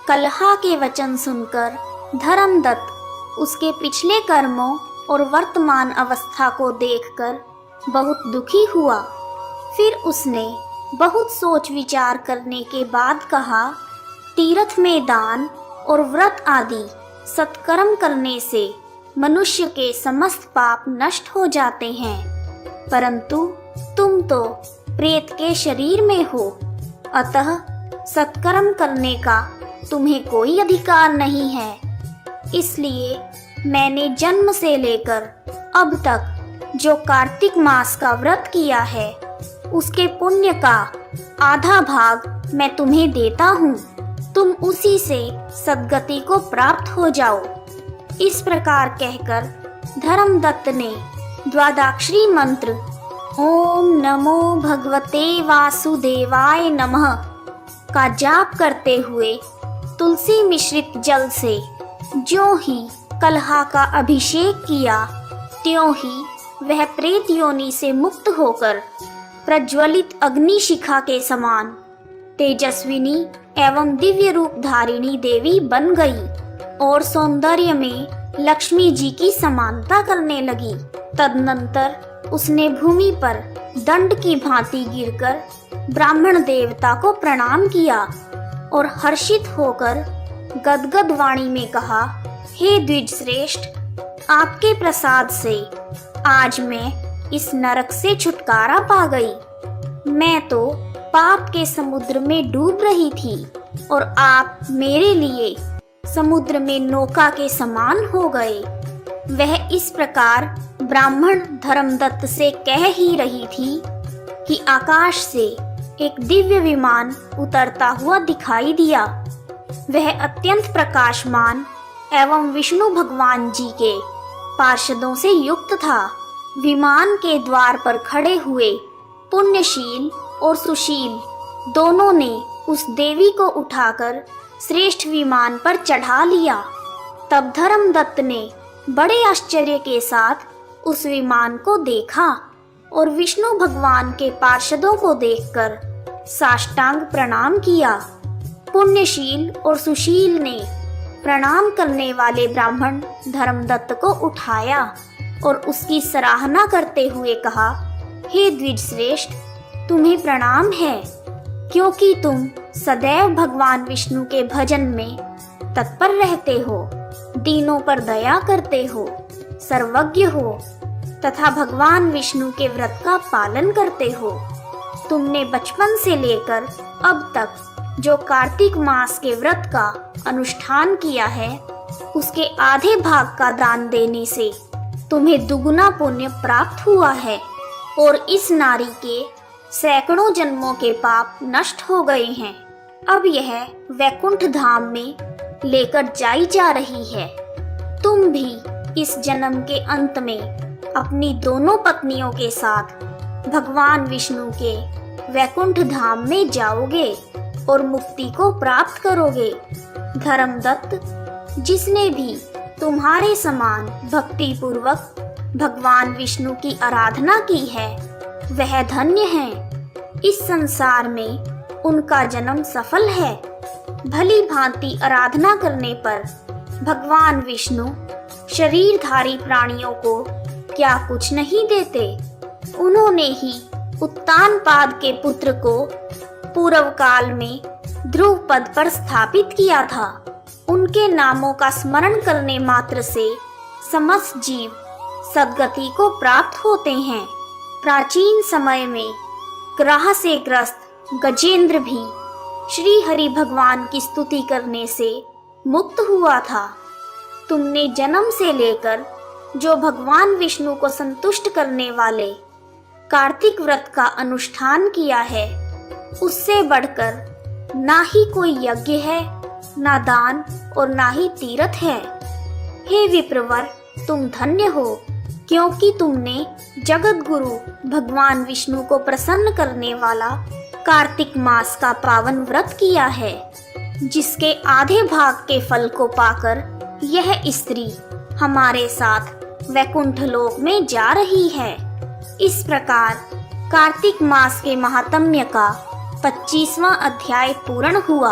कलहा के वचन सुनकर धर्मदत्त उसके पिछले कर्मों और वर्तमान अवस्था को देखकर बहुत दुखी हुआ। फिर उसने बहुत सोच विचार करने के बाद कहा, तीर्थ में दान और व्रत आदि सत्कर्म करने से मनुष्य के समस्त पाप नष्ट हो जाते हैं, परंतु तुम तो प्रेत के शरीर में हो, अतः सत्कर्म करने का तुम्हें कोई अधिकार नहीं है। इसलिए मैंने जन्म से लेकर अब तक जो कार्तिक मास का व्रत किया है, उसके पुण्य का आधा भाग मैं तुम्हें देता हूँ। तुम उसी से सद्गति को प्राप्त हो जाओ। इस प्रकार कहकर धर्मदत्त ने द्वादशाक्षरी मंत्र ओम नमो भगवते वासुदेवाय नमः का जाप करते हुए तुलसी मिश्रित जल से ज्यों ही कलहा का अभिषेक किया, त्यों ही वह प्रेत योनि से मुक्त होकर प्रज्वलित अग्नि शिखा के समान तेजस्विनी एवं दिव्य रूप धारिणी देवी बन गई और सौंदर्य में लक्ष्मी जी की समानता करने लगी। तदनंतर उसने भूमि पर दंड की भांति गिरकर ब्राह्मण देवता को प्रणाम किया और हर्षित होकर गदगद वाणी में कहा, हे द्विज श्रेष्ठ, आपके प्रसाद से आज मैं इस नरक से छुटकारा पा गई। मैं तो पाप के समुद्र में डूब रही थी और आप मेरे लिए समुद्र में नौका के समान हो गए। वह इस प्रकार ब्राह्मण धर्मदत्त से कह ही रही थी कि आकाश से एक दिव्य विमान उतरता हुआ दिखाई दिया। वह अत्यंत प्रकाशमान एवं विष्णु भगवान जी के पार्षदों से युक्त था। विमान के द्वार पर खड़े हुए पुण्यशील और सुशील दोनों ने उस देवी को उठाकर श्रेष्ठ विमान पर चढ़ा लिया। तब धर्मदत्त ने बड़े आश्चर्य के साथ उस विमान को देखा और विष्णु भगवान के पार्षदों को देखकर साष्टांग प्रणाम किया। पुण्यशील और सुशील ने प्रणाम करने वाले ब्राह्मण धर्मदत्त को उठाया और उसकी सराहना करते हुए कहा, हे द्विज श्रेष्ठ, तुम्हें प्रणाम है, क्योंकि तुम सदैव भगवान विष्णु के भजन में तत्पर रहते हो, दीनों पर दया करते हो, सर्वज्ञ हो तथा भगवान विष्णु के व्रत का पालन करते हो। तुमने बचपन से लेकर अब तक जो कार्तिक मास के व्रत का अनुष्ठान किया है, उसके आधे भाग का दान देने से तुम्हें दुगुना पुण्य प्राप्त हुआ है और इस नारी के सैकड़ों जन्मों के पाप नष्ट हो गए हैं। अब यह वैकुंठ धाम में लेकर जाई जा रही है। तुम भी इस जन्म के अंत में अपनी दोनों पत्नियों के साथ भगवान विष्णु के वैकुंठ धाम में जाओगे और मुक्ति को प्राप्त करोगे। धर्मदत्त, जिसने भी तुम्हारे समान भक्ति पूर्वक भगवान विष्णु की आराधना की है, वह धन्य है। इस संसार में उनका जन्म सफल है। भली भांति आराधना करने पर भगवान विष्णु शरीरधारी प्राणियों को क्या कुछ नहीं देते। उन्होंने ही उत्तानपाद के पुत्र को पूर्व काल में ध्रुव पद पर स्थापित किया था। उनके नामों का स्मरण करने मात्र से समस्त जीव सद्गति को प्राप्त होते हैं। प्राचीन समय में ग्रह से ग्रस्त गजेंद्र भी श्री हरि भगवान की स्तुति करने से मुक्त हुआ था। तुमने जन्म से लेकर जो भगवान विष्णु को संतुष्ट करने वाले कार्तिक व्रत का अनुष्ठान किया है, उससे बढ़कर ना ही कोई यज्ञ है, ना दान और ना ही तीर्थ है। हे विप्रवर, तुम धन्य हो, क्योंकि तुमने जगत गुरु भगवान विष्णु को प्रसन्न करने वाला कार्तिक मास का पावन व्रत किया है, जिसके आधे भाग के फल को पाकर यह स्त्री हमारे साथ वैकुंठ लोक में जा रही है। इस प्रकार कार्तिक मास के महात्म्य का 25वां अध्याय पूर्ण हुआ।